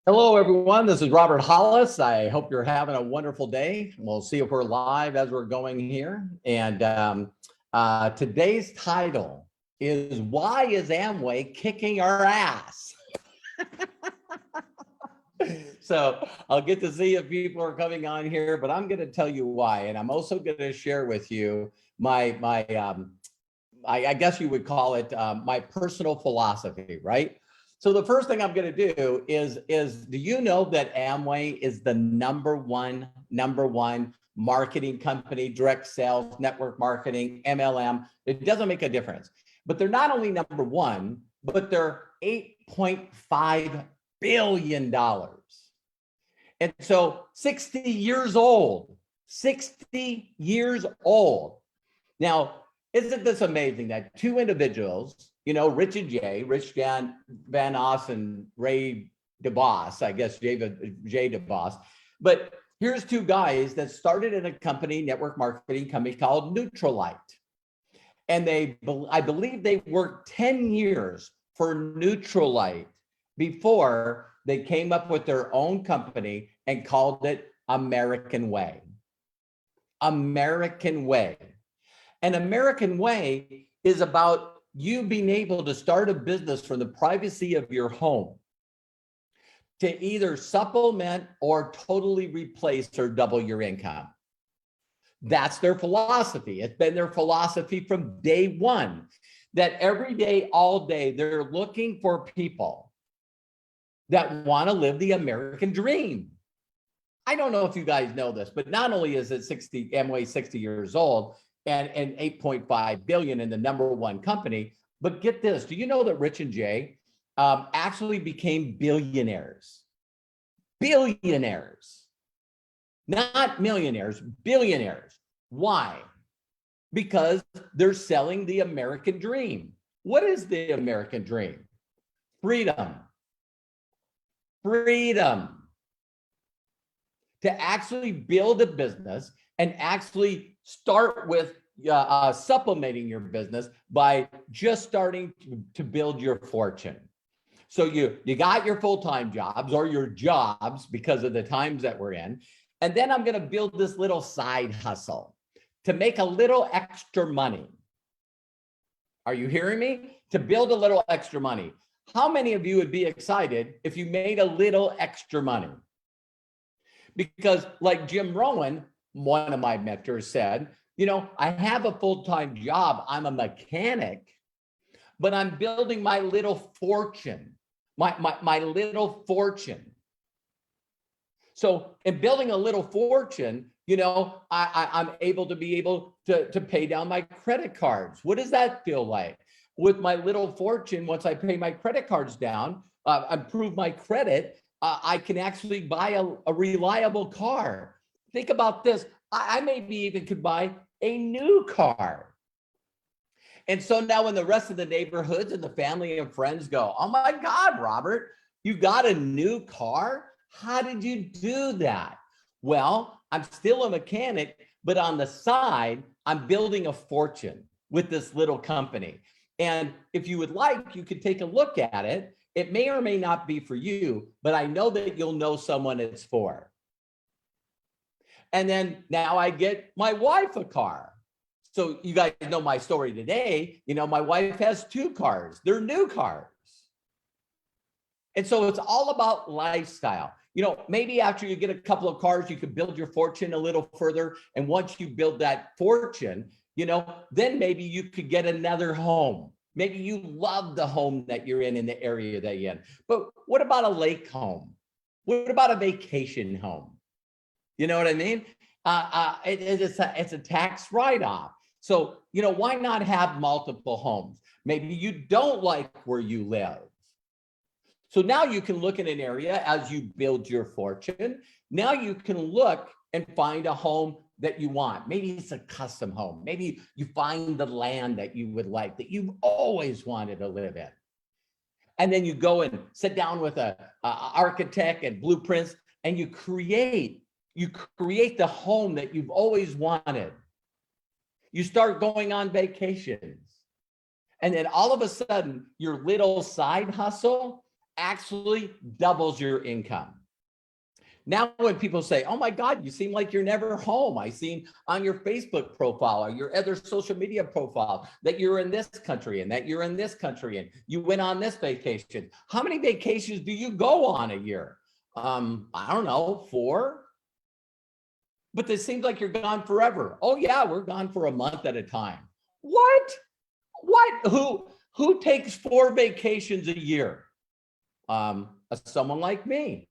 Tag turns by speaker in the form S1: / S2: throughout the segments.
S1: Hello, everyone. This is Robert Hollis. I hope you're having a wonderful day. We'll see if we're live as we're going here. And today's title is Why is Amway Kicking Our Ass? So I'll get to see if people are coming on here, but I'm going to tell you why. And I'm also going to share with you I guess you would call it my personal philosophy, right? So the first thing I'm going to do is do you know that Amway is the number one marketing company, direct sales, network marketing, MLM? It doesn't make a difference. But they're not only number one, but they're $8.5 billion. And so 60 years old, 60 years old. Now, isn't this amazing that two individuals, you know, Rich Van Os and Ray DeBoss, I guess Jay DeBoss, but here's two guys that started in a company, network marketing company called Neutralite. And I believe they worked 10 years for Neutralite before they came up with their own company and called it American Way. American Way. An American Way is about you being able to start a business from the privacy of your home to either supplement or totally replace or double your income. That's their philosophy. It's been their philosophy from day one, that every day, all day, they're looking for people that want to live the American dream. I don't know if you guys know this, but not only is it Amway 60 years old, and 8.5 billion in the number one company. But get this, do you know that Rich and Jay actually became billionaires? Billionaires, not millionaires, billionaires. Why? Because they're selling the American dream. What is the American dream? Freedom. Freedom. To actually build a business and actually start with supplementing your business by just starting to build your fortune. So you got your full-time jobs or your jobs because of the times that we're in. And then I'm going to build this little side hustle to make a little extra money. Are you hearing me? To build a little extra money. How many of you would be excited if you made a little extra money? Because like Jim Rohn, one of my mentors, said, you know, I have a full-time job. I'm a mechanic, but I'm building my little fortune, my little fortune. So in building a little fortune, you know, I'm able to pay down my credit cards. What does that feel like? With my little fortune, once I pay my credit cards down, improve my credit, I can actually buy a reliable car. Think about this. I maybe even could buy a new car. And so now when the rest of the neighborhoods and the family and friends go, oh my God, Robert, you got a new car? How did you do that? Well, I'm still a mechanic, but on the side, I'm building a fortune with this little company. And if you would like, you could take a look at it. It may or may not be for you, but I know that you'll know someone it's for. And then now I get my wife a car. So you guys know my story today. You know, my wife has two cars. They're new cars. And so it's all about lifestyle. You know, maybe after you get a couple of cars, you could build your fortune a little further. And once you build that fortune, you know, then maybe you could get another home. Maybe you love the home that you're in the area that you're in. But what about a lake home? What about a vacation home? You know what I mean? It's a tax write-off. So, you know, why not have multiple homes? Maybe you don't like where you live. So now you can look in an area as you build your fortune. Now you can look and find a home that you want. Maybe it's a custom home. Maybe you find the land that you would like, that you've always wanted to live in. And then you go and sit down with an architect and blueprints, and you create the home that you've always wanted. You start going on vacations. And then all of a sudden, your little side hustle actually doubles your income. Now, when people say, oh my God, you seem like you're never home. I seen on your Facebook profile or your other social media profile that you're in this country and that you're in this country and you went on this vacation. How many vacations do you go on a year? I don't know, 4? But it seems like you're gone forever. Oh yeah, we're gone for a month at a time. What? Who takes 4 vacations a year? Someone like me.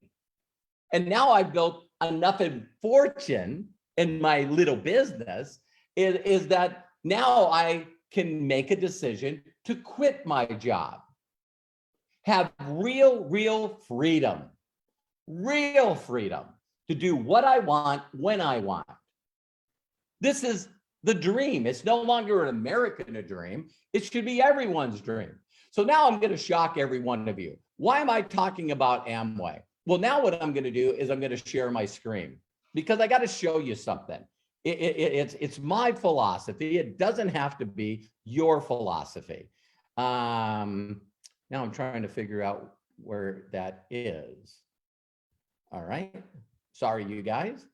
S1: And now I've built enough of fortune in my little business is that now I can make a decision to quit my job, have real freedom to do what I want when I want. This is the dream. It's no longer an American dream. It should be everyone's dream. So now I'm going to shock every one of you. Why am I talking about AmWay? Well, now what I'm going to do is I'm going to share my screen because I got to show you something. It's my philosophy. It doesn't have to be your philosophy. Now I'm trying to figure out where that is. All right. Sorry, you guys.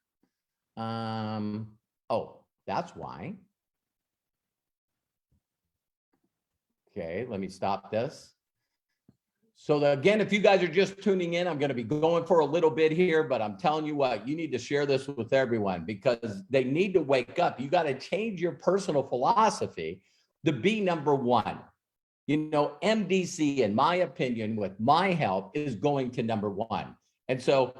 S1: Oh, that's why. Okay, let me stop this. So again, if you guys are just tuning in, I'm going to be going for a little bit here, but I'm telling you what, you need to share this with everyone because they need to wake up. You got to change your personal philosophy to be number one. You know, MDC, in my opinion, with my help, is going to number one. And so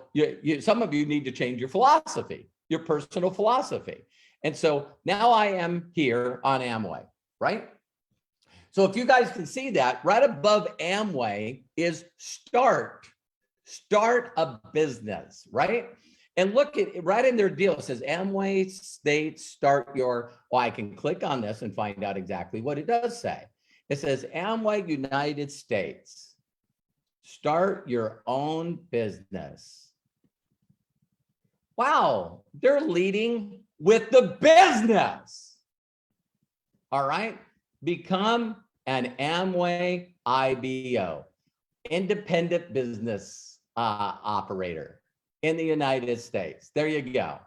S1: some of you need to change your philosophy, your personal philosophy. And so now I am here on AmWay, right? So if you guys can see that, right above AmWay is start a business, right? And look at right in their deal, it says AmWay states start your, well, I can click on this and find out exactly what it does say. It says AmWay United States, start your own business. Wow, they're leading with the business. All right. Become an AmWay IBO, independent business operator in the United States. There you go.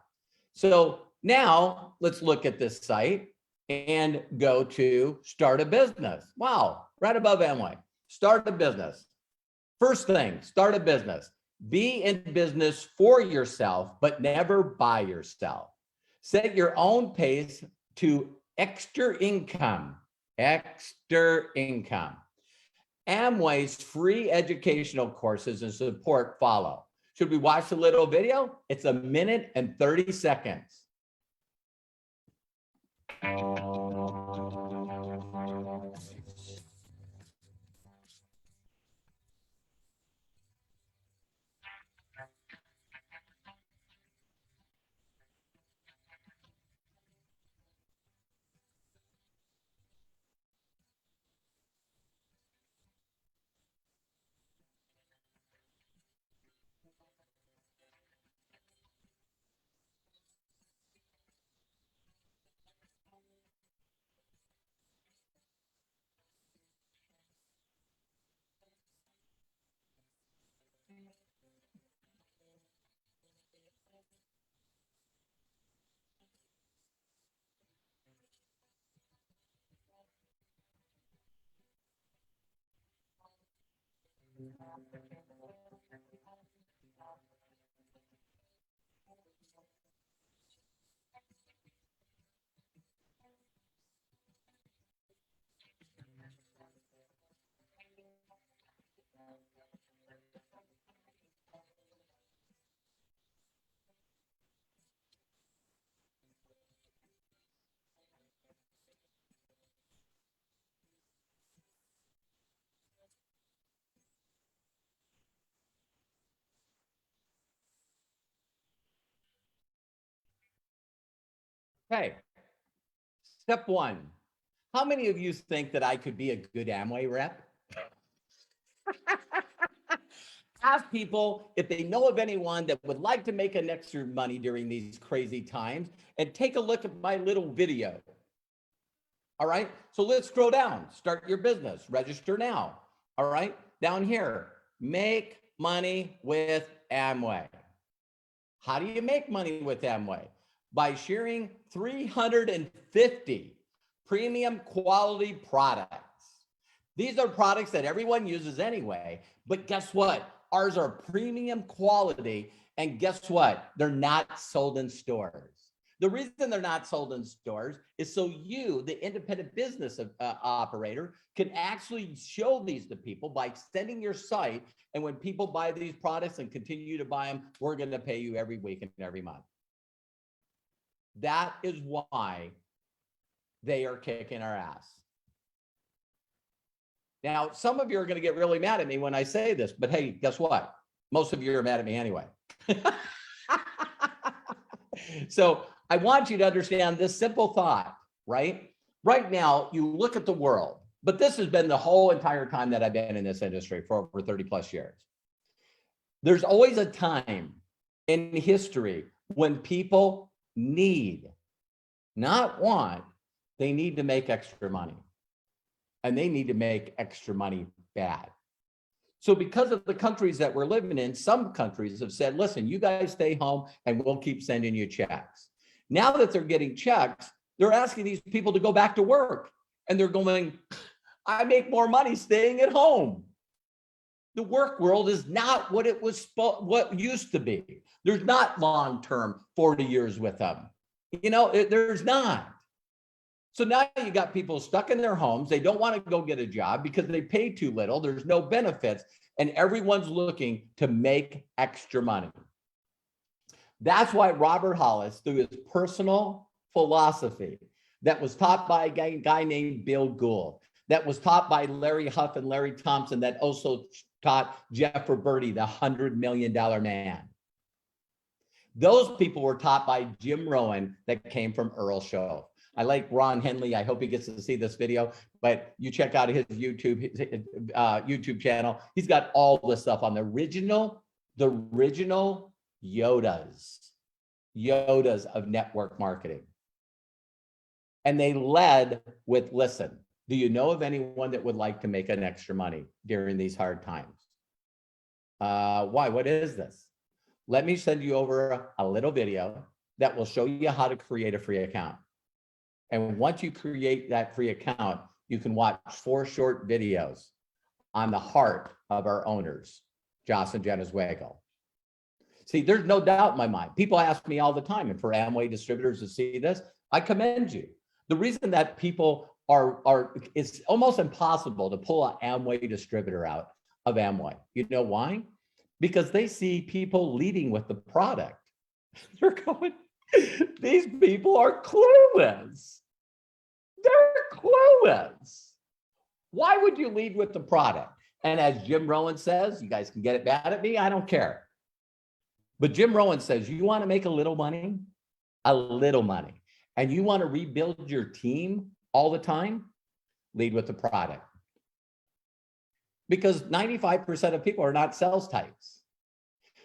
S1: So now let's look at this site and go to start a business. Wow, right above AmWay, start a business. First thing, start a business. Be in business for yourself, but never by yourself. Set your own pace to extra income. AmWay's free educational courses and support follow. Should we watch the little video? It's 1 minute and 30 seconds. Okay, step 1. How many of you think that I could be a good AmWay rep? Ask people if they know of anyone that would like to make an extra money during these crazy times and take a look at my little video. All right, so let's scroll down. Start your business, register now. All right, down here, make money with AmWay. How do you make money with AmWay? By sharing 350 premium quality products. These are products that everyone uses anyway, but guess what? Ours are premium quality, and guess what? They're not sold in stores. The reason they're not sold in stores is so you, the independent business operator, can actually show these to people by extending your site. And when people buy these products and continue to buy them, we're going to pay you every week and every month. That is why they are kicking our ass. Now, some of you are going to get really mad at me when I say this, but hey, guess what? Most of you are mad at me anyway. So I want you to understand this simple thought, right? Right now, you look at the world, but this has been the whole entire time that I've been in this industry for over 30 plus years. There's always a time in history when people need, not want, they need to make extra money. And they need to make extra money bad. So because of the countries that we're living in, some countries have said, listen, you guys stay home and we'll keep sending you checks. Now that they're getting checks, they're asking these people to go back to work. And they're going, I make more money staying at home. The work world is not what it was, what used to be. There's not long-term 40 years with them. You know, there's not. So now you got people stuck in their homes. They don't want to go get a job because they pay too little. There's no benefits, and everyone's looking to make extra money. That's why Robert Hollis, through his personal philosophy that was taught by a guy named Bill Gould, that was taught by Larry Huff and Larry Thompson, that also taught Jeff Roberti, the $100 million man. Those people were taught by Jim Rohn that came from Earl Shove. I like Ron Henley. I hope he gets to see this video, but you check out his YouTube channel. He's got all this stuff on the original Yodas of network marketing. And they led with, listen, do you know of anyone that would like to make an extra money during these hard times? Why? What is this? Let me send you over a little video that will show you how to create a free account. And once you create that free account, you can watch 4 short videos on the heart of our owners, Joss and Jenna Zwagel. See, there's no doubt in my mind. People ask me all the time, and for AmWay distributors to see this, I commend you. The reason that people it's almost impossible to pull an AmWay distributor out of AmWay. You know why? Because they see people leading with the product. They're going, these people are clueless. They're clueless. Why would you lead with the product? And as Jim Rohn says, you guys can get it mad at me, I don't care. But Jim Rohn says, you want to make a little money, and you want to rebuild your team all the time, lead with the product. Because 95% of people are not sales types.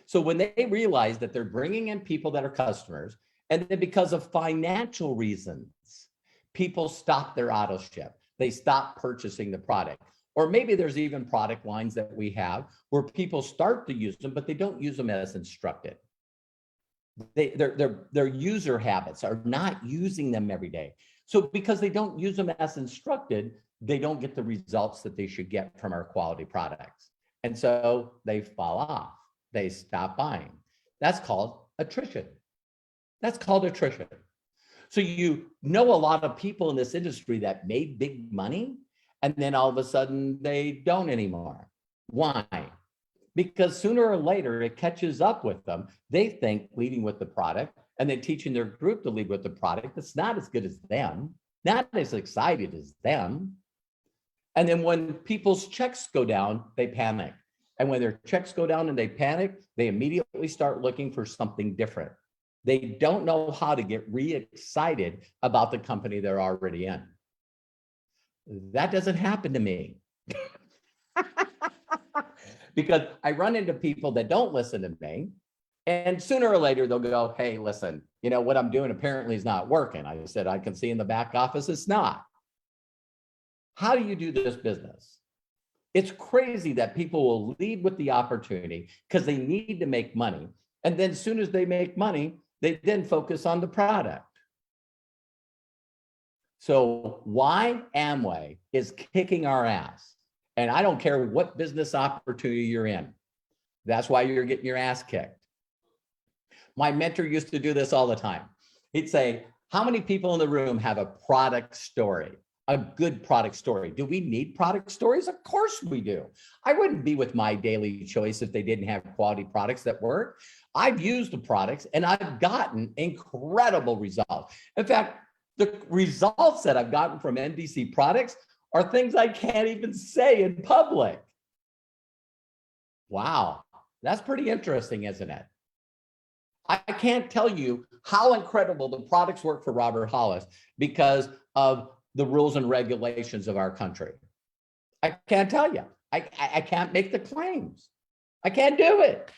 S1: So when they realize that they're bringing in people that are customers, and then because of financial reasons, people stop their auto ship. They stop purchasing the product. Or maybe there's even product lines that we have where people start to use them, but they don't use them as instructed. Their user habits are not using them every day. So because they don't use them as instructed, they don't get the results that they should get from our quality products. And so they fall off. They stop buying. That's called attrition. That's called attrition. So you know a lot of people in this industry that made big money, and then all of a sudden they don't anymore. Why? Because sooner or later it catches up with them. They think leading with the product and then teaching their group to lead with the product that's not as good as them, not as excited as them. And then when people's checks go down, they panic. And when their checks go down and they panic, they immediately start looking for something different. They don't know how to get re-excited about the company they're already in. That doesn't happen to me. Because I run into people that don't listen to me, and sooner or later they'll go, hey, listen, you know, what I'm doing apparently is not working. I said, I can see in the back office it's not. How do you do this business? It's crazy that people will lead with the opportunity because they need to make money. And then as soon as they make money, they then focus on the product. So why AmWay is kicking our ass. And I don't care what business opportunity you're in. That's why you're getting your ass kicked. My mentor used to do this all the time. He'd say, how many people in the room have a product story? A good product story. Do we need product stories? Of course we do. I wouldn't be with My Daily Choice if they didn't have quality products that work. I've used the products and I've gotten incredible results. In fact, the results that I've gotten from MDC products are things I can't even say in public. Wow, that's pretty interesting, isn't it? I can't tell you how incredible the products work for Robert Hollis because of the rules and regulations of our country. I can't tell you. I can't make the claims. I can't do it.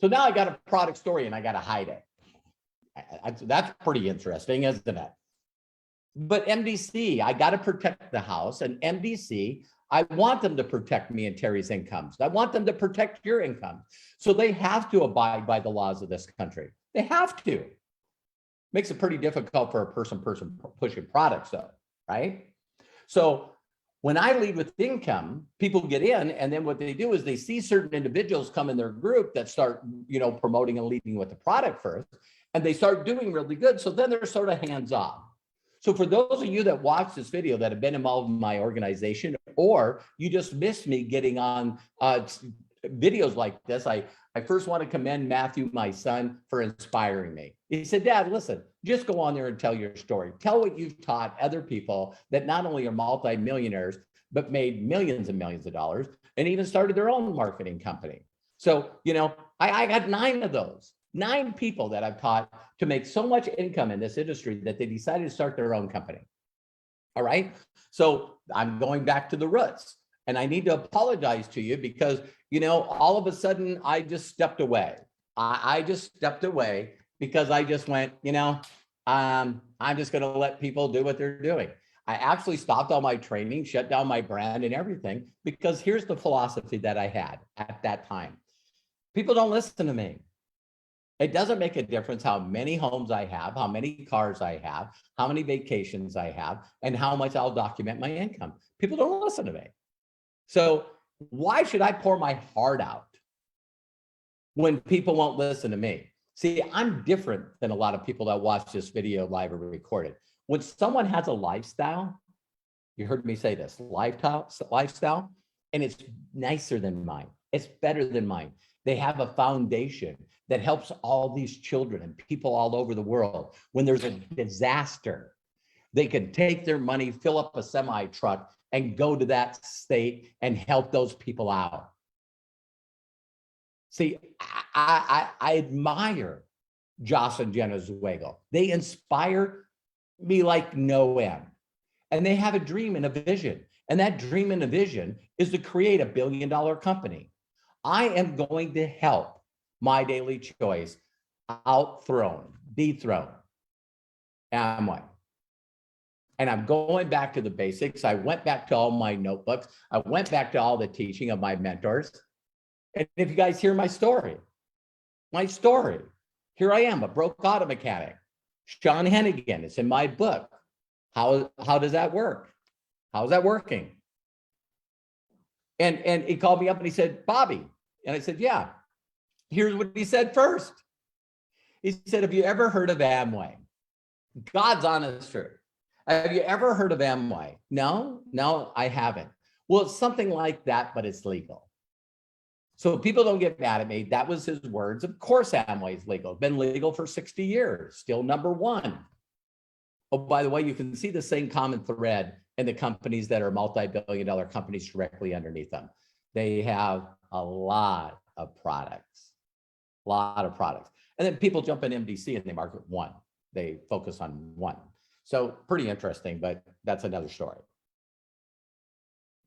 S1: So now I got a product story and I got to hide it. That's pretty interesting, isn't it? But MDC, I got to protect the house, and MDC, I want them to protect me and Terry's incomes. I want them to protect your income. So they have to abide by the laws of this country. They have to. Makes it pretty difficult for a person pushing products though, right? So when I lead with income, people get in, and then what they do is they see certain individuals come in their group that start, promoting and leading with the product first, and they start doing really good. So then they're sort of hands off. So for those of you that watch this video that have been involved in my organization, or you just missed me getting on videos like this, I first want to commend Matthew, my son, for inspiring me. He said, Dad, listen, just go on there and tell your story. Tell what you've taught other people that not only are multimillionaires, but made millions and millions of dollars and even started their own marketing company. So, I got 9 of those. 9 people that I've taught to make so much income in this industry that they decided to start their own company. All right. So I'm going back to the roots, and I need to apologize to you because, all of a sudden I just stepped away. I just stepped away because I just went, I'm just going to let people do what they're doing. I actually stopped all my training, shut down my brand and everything, because here's the philosophy that I had at that time. People don't listen to me. It doesn't make a difference how many homes I have, how many cars I have, how many vacations I have, and how much I'll document my income. People don't listen to me. So why should I pour my heart out when people won't listen to me? See, I'm different than a lot of people that watch this video live or recorded. When someone has a lifestyle, you heard me say this, lifestyle, and it's nicer than mine. It's better than mine. They have a foundation that helps all these children and people all over the world. When there's a disaster, they can take their money, fill up a semi truck, and go to that state and help those people out. See, I admire Joss and Jenna Zweigel. They inspire me like no end. And they have a dream and a vision. And that dream and a vision is to create $1 billion company. I am going to help My Daily Choice dethrone AmWay. And I'm going back to the basics. I went back to all my notebooks. I went back to all the teaching of my mentors. And if you guys hear my story, here I am, a broke auto mechanic. Sean Hennigan, it's in my book. How does that work? How's that working? And he called me up and he said, Bobby. And I said, yeah. Here's what he said first. He said, have you ever heard of AmWay? God's honest truth. Have you ever heard of AmWay? No, I haven't. Well, it's something like that, but it's legal. So people don't get mad at me. That was his words. Of course, AmWay is legal. It's been legal for 60 years, still #1. Oh, by the way, you can see the same common thread in the companies that are multi-billion-dollar companies directly underneath them. They have a lot of products. And then people jump in MDC and they market one. They focus on one. So pretty interesting, but that's another story.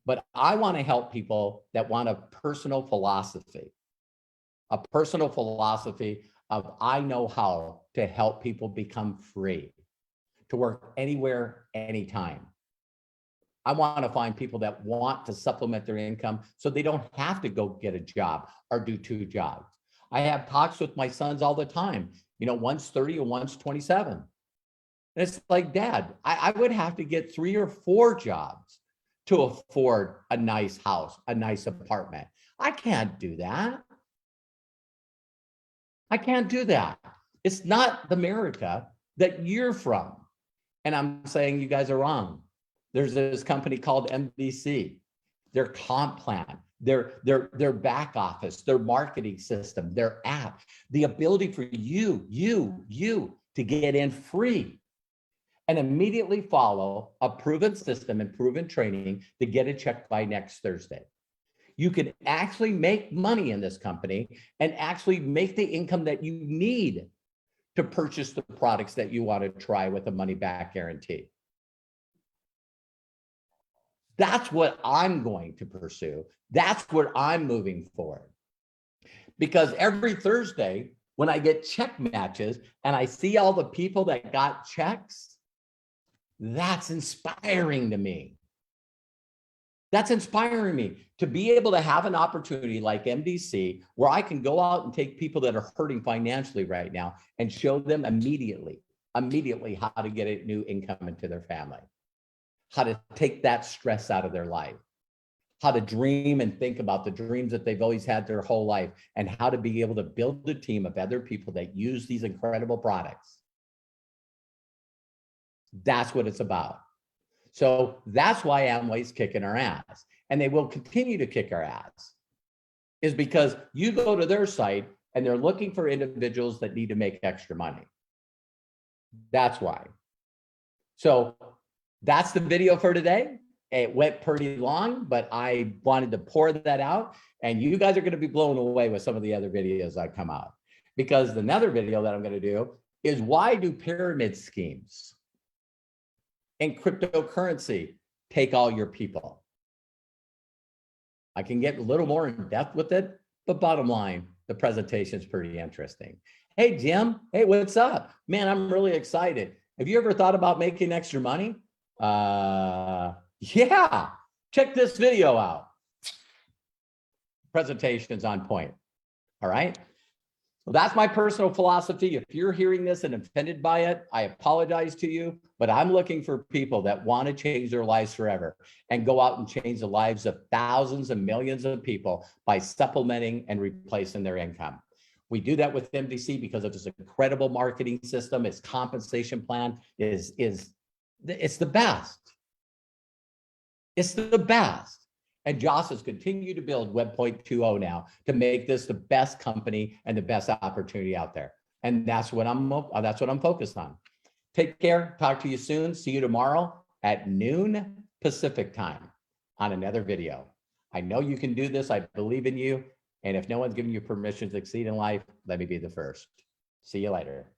S1: But I want to help people that want a personal philosophy of I know how to help people become free, to work anywhere, anytime. I want to find people that want to supplement their income so they don't have to go get a job or do 2 jobs. I have talks with my sons all the time. You know, one's 30 and one's 27. And it's like, Dad, I would have to get 3 or 4 jobs to afford a nice house, a nice apartment. I can't do that. I can't do that. It's not the America that you're from. And I'm saying you guys are wrong. There's this company called MDC, their comp plan, their back office, their marketing system, their app, the ability for you to get in free and immediately follow a proven system and proven training to get a check by next Thursday. You can actually make money in this company and actually make the income that you need to purchase the products that you want to try with a money back guarantee. That's what I'm going to pursue. That's what I'm moving forward. Because every Thursday, when I get check matches and I see all the people that got checks, that's inspiring to me. That's inspiring me to be able to have an opportunity like MDC where I can go out and take people that are hurting financially right now and show them immediately how to get a new income into their family, how to take that stress out of their life, how to dream and think about the dreams that they've always had their whole life, and how to be able to build a team of other people that use these incredible products. That's what it's about. So that's why AmWay's kicking our ass, and they will continue to kick our ass, is because you go to their site and they're looking for individuals that need to make extra money. That's why. So that's the video for today. It went pretty long, but I wanted to pour that out, and you guys are going to be blown away with some of the other videos that come out, because another video that I'm going to do is why do pyramid schemes and cryptocurrency take all your people? I can get a little more in depth with it, but bottom line, the presentation is pretty interesting. Hey, Jim. Hey, what's up? Man, I'm really excited. Have you ever thought about making extra money? Yeah, check this video out. Presentation's on point. All right. Well, that's my personal philosophy. If you're hearing this and offended by it, I apologize to you, but I'm looking for people that want to change their lives forever and go out and change the lives of thousands and millions of people by supplementing and replacing their income. We do that with MDC because of this incredible marketing system. Its compensation plan it's the best. It's the best. And Joss has continued to build Web 2.0 now to make this the best company and the best opportunity out there. And that's what I'm focused on. Take care. Talk to you soon. See you tomorrow at noon Pacific time on another video. I know you can do this. I believe in you. And if no one's giving you permission to succeed in life, let me be the first. See you later.